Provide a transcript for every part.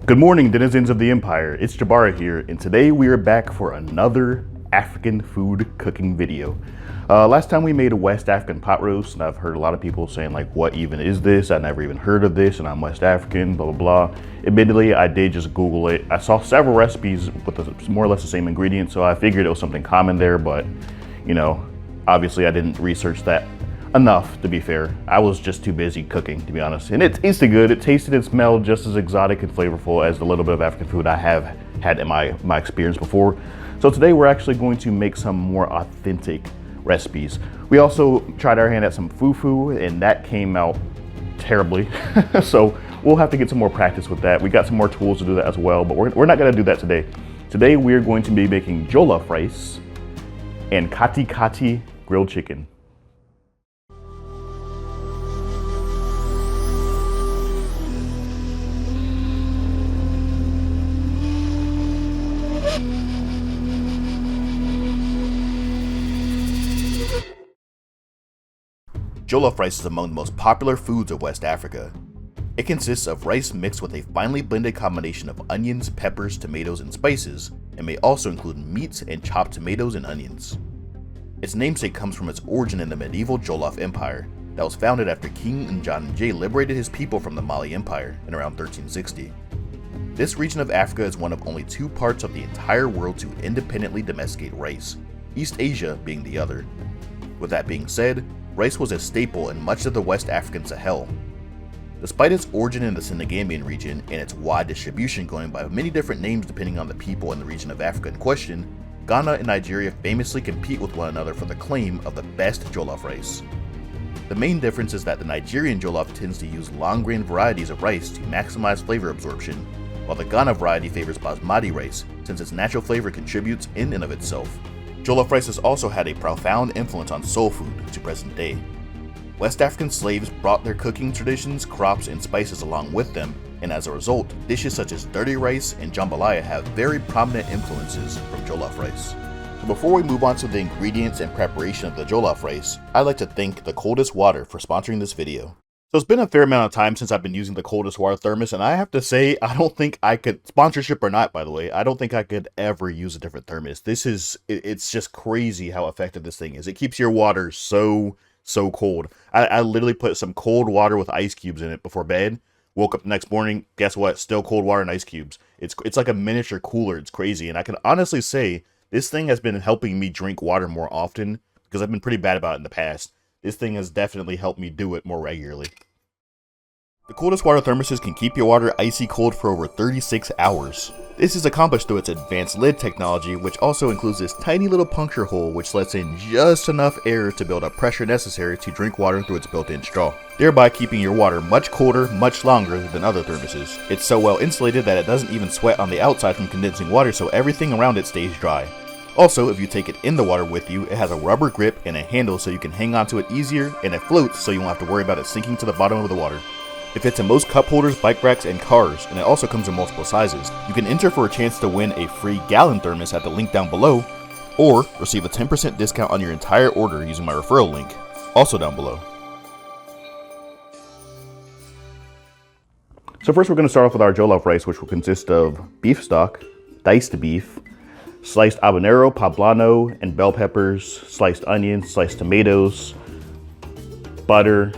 Good morning, denizens of the Empire. It's Jabara here, and today we are back for another African food cooking video. Last time we made a West African pot roast, and I've heard a lot of people saying like, what even is this? I never even heard of this, and I'm West African, blah, blah, blah. Admittedly, I did just Google it. I saw several recipes with more or less the same ingredients, so I figured it was something common there, but you know, obviously I didn't research that enough, to be fair. I was just too busy cooking, to be honest. And it tasted good. It tasted and smelled just as exotic and flavorful as the little bit of African food I have had in my experience before. So today we're actually going to make some more authentic recipes. We also tried our hand at some fufu, and that came out terribly. So we'll have to get some more practice with that. We got some more tools to do that as well, but we're not gonna do that today. Today we're going to be making jollof rice and Kati Kati grilled chicken. Jollof rice is among the most popular foods of West Africa. It consists of rice mixed with a finely blended combination of onions, peppers, tomatoes, and spices, and may also include meats and chopped tomatoes and onions. Its namesake comes from its origin in the medieval Jollof Empire that was founded after King Njanje liberated his people from the Mali Empire in around 1360. This region of Africa is one of only two parts of the entire world to independently domesticate rice, East Asia being the other. With that being said, rice was a staple in much of the West African Sahel. Despite its origin in the Senegambian region and its wide distribution going by many different names depending on the people in the region of Africa in question, Ghana and Nigeria famously compete with one another for the claim of the best jollof rice. The main difference is that the Nigerian jollof tends to use long-grain varieties of rice to maximize flavor absorption, while the Ghana variety favors basmati rice since its natural flavor contributes in and of itself. Jollof rice has also had a profound influence on soul food to present day. West African slaves brought their cooking traditions, crops, and spices along with them, and as a result, dishes such as dirty rice and jambalaya have very prominent influences from jollof rice. So before we move on to the ingredients and preparation of the jollof rice, I'd like to thank the Coldest Water for sponsoring this video. So it's been a fair amount of time since I've been using the Coldest Water thermos, and I have to say, I don't think I could, sponsorship or not by the way, I don't think I could ever use a different thermos. It's just crazy how effective this thing is. It keeps your water so cold. I literally put some cold water with ice cubes in it before bed, woke up the next morning, guess what, still cold water and ice cubes. It's like a miniature cooler, it's crazy, and I can honestly say, this thing has been helping me drink water more often, because I've been pretty bad about it in the past. This thing has definitely helped me do it more regularly. The Coldest Water thermoses can keep your water icy cold for over 36 hours. This is accomplished through its advanced lid technology, which also includes this tiny little puncture hole which lets in just enough air to build up pressure necessary to drink water through its built-in straw, thereby keeping your water much colder, much longer than other thermoses. It's so well insulated that it doesn't even sweat on the outside from condensing water, so everything around it stays dry. Also, if you take it in the water with you, it has a rubber grip and a handle so you can hang onto it easier, and it floats so you won't have to worry about it sinking to the bottom of the water. It fits in most cup holders, bike racks, and cars, and it also comes in multiple sizes. You can enter for a chance to win a free gallon thermos at the link down below, or receive a 10% discount on your entire order using my referral link, also down below. So first we're going to start off with our jollof rice, which will consist of beef stock, diced beef, sliced habanero, poblano, and bell peppers, sliced onions, sliced tomatoes, butter,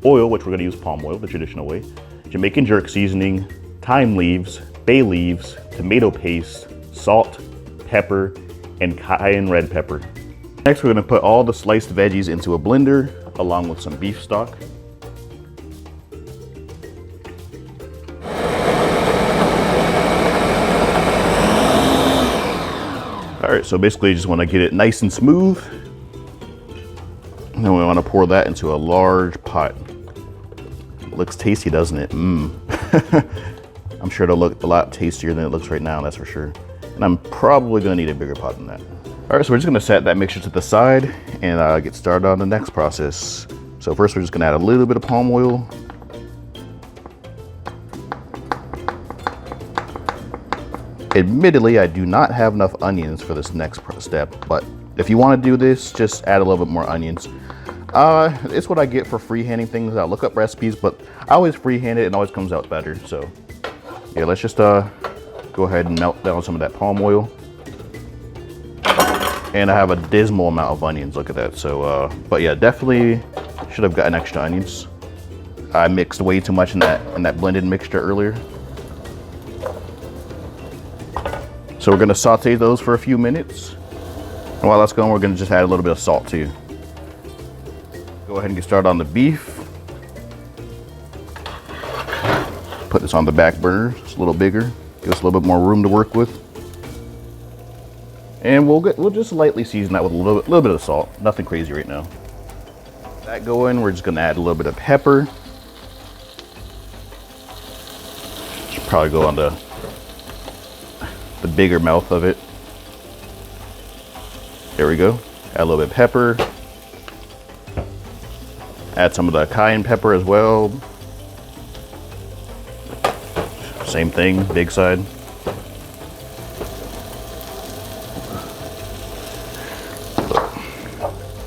oil, which we're going to use palm oil, the traditional way, Jamaican jerk seasoning, thyme leaves, bay leaves, tomato paste, salt, pepper, and cayenne red pepper. Next, we're going to put all the sliced veggies into a blender along with some beef stock. Alright, so basically you just want to get it nice and smooth. And then we want to pour that into a large pot. It looks tasty, doesn't it? I'm sure it'll look a lot tastier than it looks right now, that's for sure. And I'm probably going to need a bigger pot than that. Alright, so we're just going to set that mixture to the side and get started on the next process. So first we're just going to add a little bit of palm oil. Admittedly, I do not have enough onions for this next step, but if you want to do this, just add a little bit more onions. It's what I get for freehanding things. I'll look up recipes, but I always freehand it and it always comes out better. So Yeah, let's just go ahead and melt down some of that palm oil. And I have a dismal amount of onions, look at that. So, but yeah, definitely should have gotten extra onions. I mixed way too much in that blended mixture earlier. So we're gonna saute those for a few minutes. And while that's going, we're gonna just add a little bit of salt too. Go ahead and get started on the beef. Put this on the back burner, just a little bigger. Give us a little bit more room to work with. And we'll just lightly season that with a little bit of salt. Nothing crazy right now. That going, we're just gonna add a little bit of pepper. Should probably go on the bigger mouth of it. There we go. Add a little bit of pepper. Add some of the cayenne pepper as well. Same thing, big side.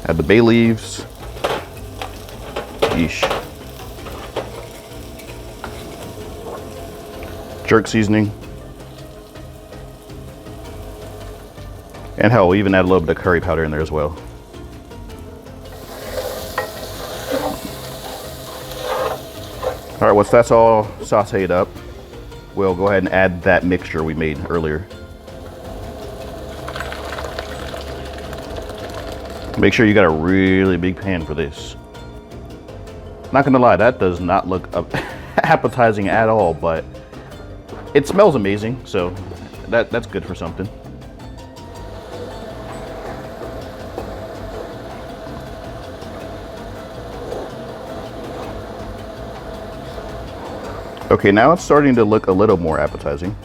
Add the bay leaves. Yeesh. Jerk seasoning. And hell, we even add a little bit of curry powder in there as well. All right, once that's all sauteed up, we'll go ahead and add that mixture we made earlier. Make sure you got a really big pan for this. Not gonna lie, that does not look appetizing at all, but it smells amazing, so that's good for something. Okay, now it's starting to look a little more appetizing.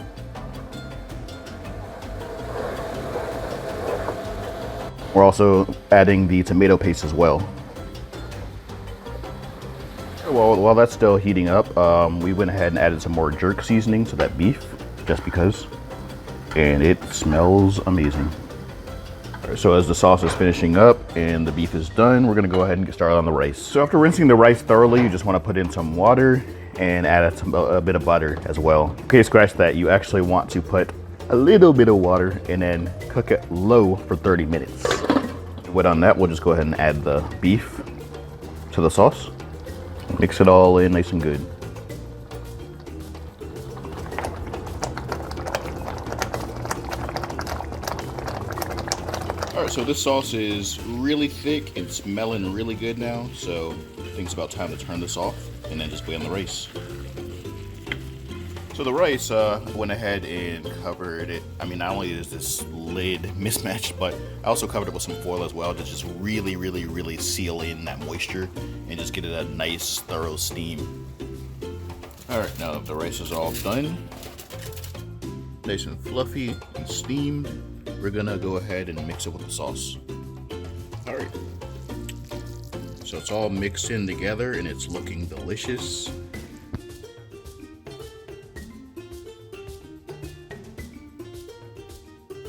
We're also adding the tomato paste as well. While that's still heating up, we went ahead and added some more jerk seasoning to that beef, just because. And it smells amazing. All right, so as the sauce is finishing up and the beef is done, we're gonna go ahead and get started on the rice. So after rinsing the rice thoroughly, you just wanna put in some water and add a bit of butter as well. Okay, scratch that. You actually want to put a little bit of water and then cook it low for 30 minutes. When on that, we'll just go ahead and add the beef to the sauce. Mix it all in nice and good. All right, so this sauce is really thick and smelling really good now. So I think it's about time to turn this off and then just put on the rice. So the rice, went ahead and covered it. I mean, not only is this lid mismatched, but I also covered it with some foil as well to just really seal in that moisture and just get it a nice thorough steam. All right, now that the rice is all done, nice and fluffy and steamed, we're gonna go ahead and mix it with the sauce. All right, so it's all mixed in together and it's looking delicious.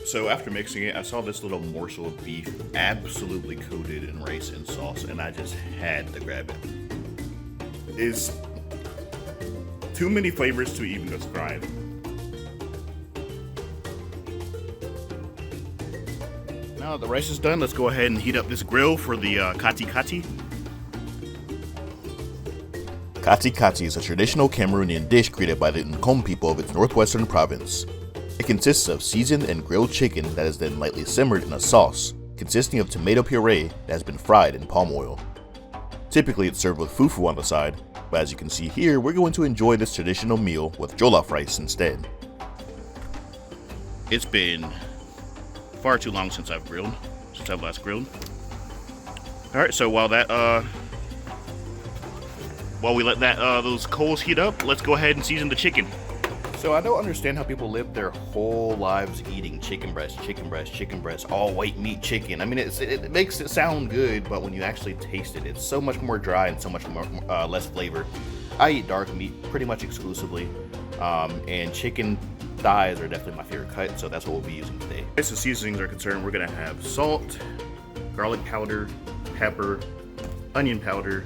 So after mixing it, I saw this little morsel of beef absolutely coated in rice and sauce, and I just had to grab it. It's too many flavors to even describe. Now that the rice is done, let's go ahead and heat up this grill for the Kati Kati. Kati Kati is a traditional Cameroonian dish created by the Nkom people of its northwestern province. It consists of seasoned and grilled chicken that is then lightly simmered in a sauce, consisting of tomato puree that has been fried in palm oil. Typically it's served with fufu on the side, but as you can see here, we're going to enjoy this traditional meal with jollof rice instead. It's been far too long since I've last grilled. Alright, so while we let those coals heat up, let's go ahead and season the chicken. So I don't understand how people live their whole lives eating chicken breast, all white meat chicken. I mean, it makes it sound good, but when you actually taste it, it's so much more dry and so much more less flavor. I eat dark meat pretty much exclusively, and chicken thighs are definitely my favorite cut, so that's what we'll be using today. As the seasonings are concerned, we're gonna have salt, garlic powder, pepper, onion powder,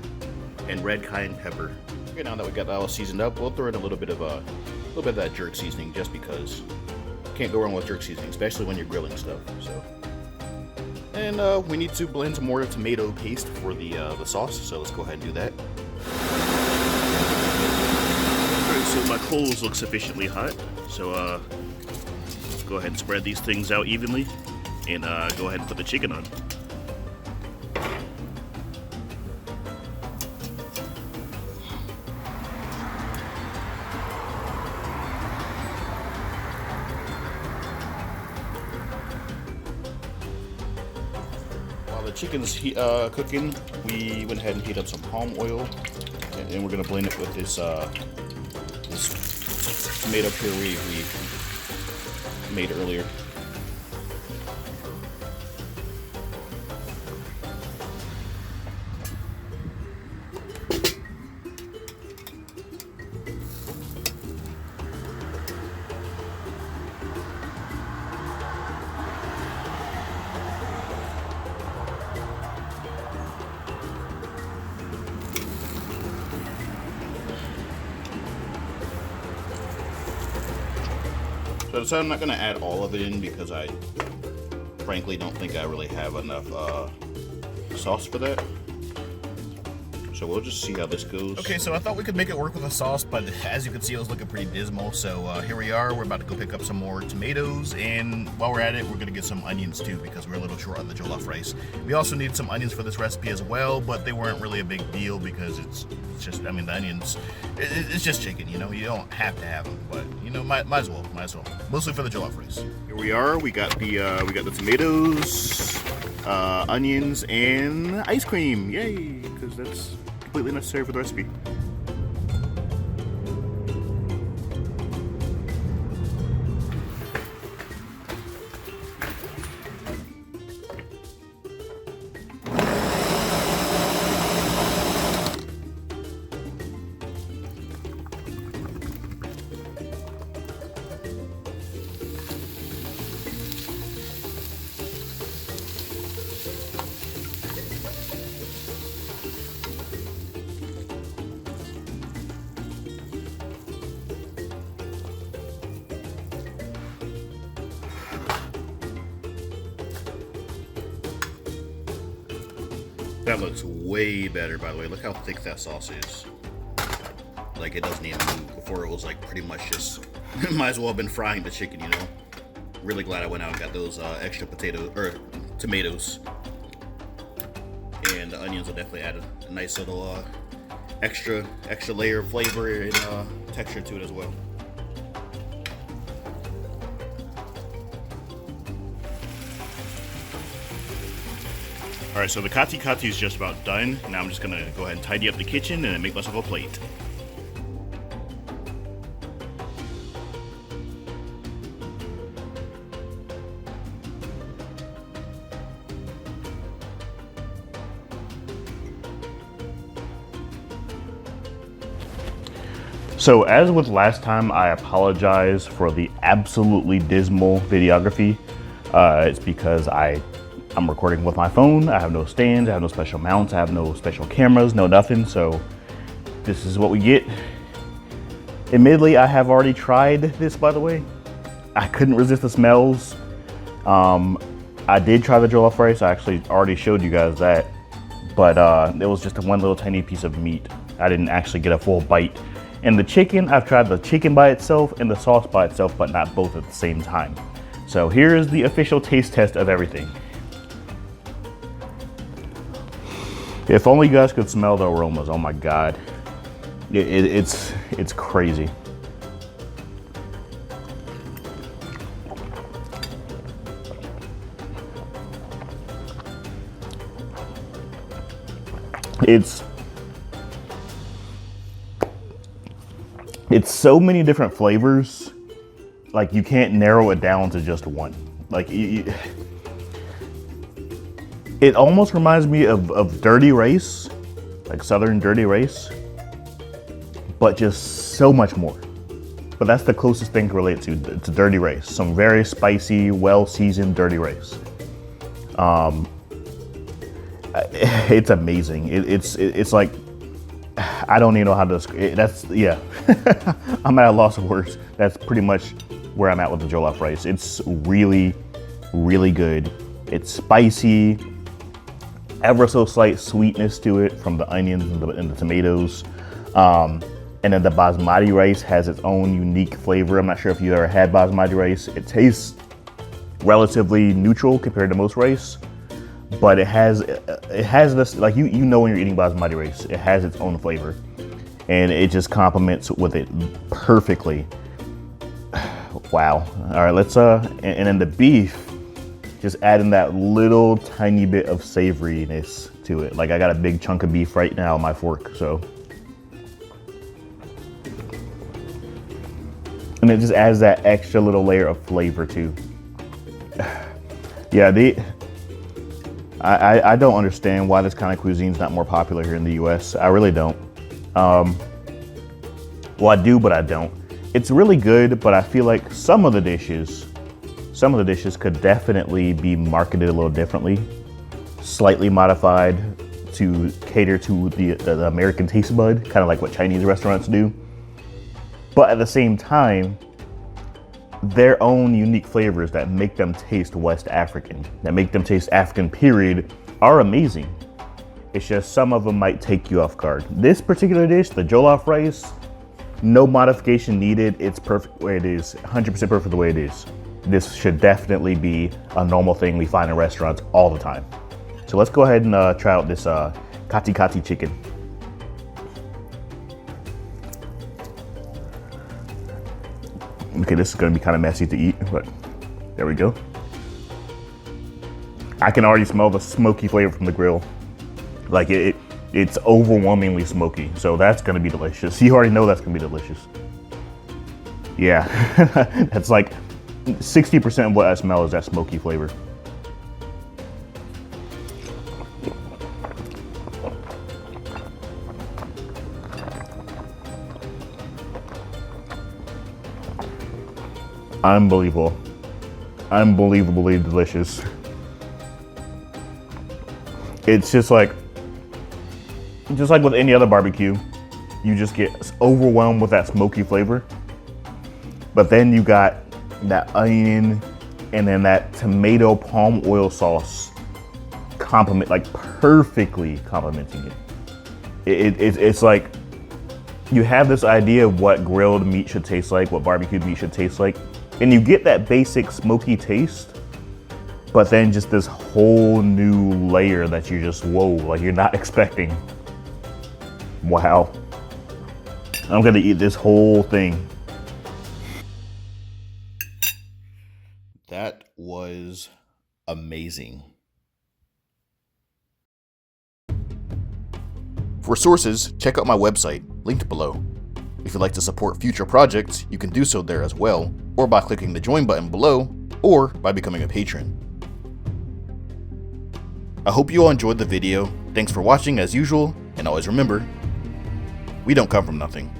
and red cayenne pepper. Okay, now that we got that all seasoned up, we'll throw in a little bit of little bit of that jerk seasoning just because. Can't go wrong with jerk seasoning, especially when you're grilling stuff. So, and we need to blend some more tomato paste for the sauce. So let's go ahead and do that. All right, so my coals look sufficiently hot. So let's go ahead and spread these things out evenly, and go ahead and put the chicken on. The chicken's cooking, we went ahead and heat up some palm oil, and then we're gonna blend it with this this tomato puree we made earlier. So I'm not going to add all of it in because I frankly don't think I really have enough sauce for that. So we'll just see how this goes. Okay, so I thought we could make it work with a sauce, but as you can see, it was looking pretty dismal. So here we are. We're about to go pick up some more tomatoes, and while we're at it, we're going to get some onions too because we're a little short on the jollof rice. We also need some onions for this recipe as well, but they weren't really a big deal because it's just, I mean, the onions, it's just chicken, you know. You don't have to have them, but you know, might as well. Mostly for the jollof rice. Here we are. We got the tomatoes, onions, and ice cream. Yay! Because that's completely necessary for the recipe. That looks way better, by the way. Look how thick that sauce is. Like, it doesn't even move. Before it was like pretty much just, might as well have been frying the chicken, you know? Really glad I went out and got those extra tomatoes. And the onions will definitely add a nice little extra layer of flavor and texture to it as well. All right, so the Kati Kati is just about done. Now I'm just gonna go ahead and tidy up the kitchen and make myself a plate. So as with last time, I apologize for the absolutely dismal videography. It's because I'm recording with my phone. I have no stands, I have no special mounts, I have no special cameras, no nothing. So this is what we get. Admittedly, I have already tried this, by the way. I couldn't resist the smells. I did try the jollof rice. I actually already showed you guys that, but it was just one little tiny piece of meat. I didn't actually get a full bite. And the chicken, I've tried the chicken by itself and the sauce by itself, but not both at the same time. So here is the official taste test of everything. If only you guys could smell the aromas, oh my God. It's crazy. It's so many different flavors, like you can't narrow it down to just one. Like it almost reminds me of dirty rice, like Southern dirty rice, but just so much more. But that's the closest thing to relate to dirty rice. Some very spicy, well-seasoned dirty rice. It's amazing. It's like, I don't even know how to describe it. That's, yeah. I'm at a loss of words. That's pretty much where I'm at with the jollof rice. It's really, really good. It's spicy, ever so slight sweetness to it from the onions and the tomatoes. And then the basmati rice has its own unique flavor. I'm not sure if you ever had basmati rice. It tastes relatively neutral compared to most rice, but it has this, like, you know when you're eating basmati rice, it has its own flavor, and it just complements with it perfectly. Wow. All right, let's and then the beef, just adding that little tiny bit of savoriness to it. Like, I got a big chunk of beef right now on my fork, so. And it just adds that extra little layer of flavor too. Yeah, I don't understand why this kind of cuisine is not more popular here in the US. I really don't. Well, I do, but I don't. It's really good, but I feel like some of the dishes could definitely be marketed a little differently, slightly modified to cater to the American taste bud, kind of like what Chinese restaurants do. But at the same time, their own unique flavors that make them taste West African, that make them taste African period, are amazing. It's just some of them might take you off guard. This particular dish, the jollof rice, no modification needed. It's perfect the way it is, 100% perfect the way it is. This should definitely be a normal thing we find in restaurants all the time. So let's go ahead and try out this Kati Kati chicken. Okay, this is gonna be kind of messy to eat, but there we go. I can already smell the smoky flavor from the grill. Like it's overwhelmingly smoky, so that's gonna be delicious. You already know that's gonna be delicious. Yeah, that's like 60% of what I smell is that smoky flavor. Unbelievable. Unbelievably delicious. It's just like with any other barbecue, you just get overwhelmed with that smoky flavor. But then you got that onion and then that tomato palm oil sauce perfectly complementing it. It's like you have this idea of what grilled meat should taste like, what barbecued meat should taste like, and you get that basic smoky taste, but then just this whole new layer that you just, whoa, like you're not expecting. Wow. I'm gonna eat this whole thing. That was amazing. For sources, check out my website, linked below. If you'd like to support future projects, you can do so there as well, or by clicking the join button below, or by becoming a patron. I hope you all enjoyed the video. Thanks for watching as usual, and always remember, we don't come from nothing.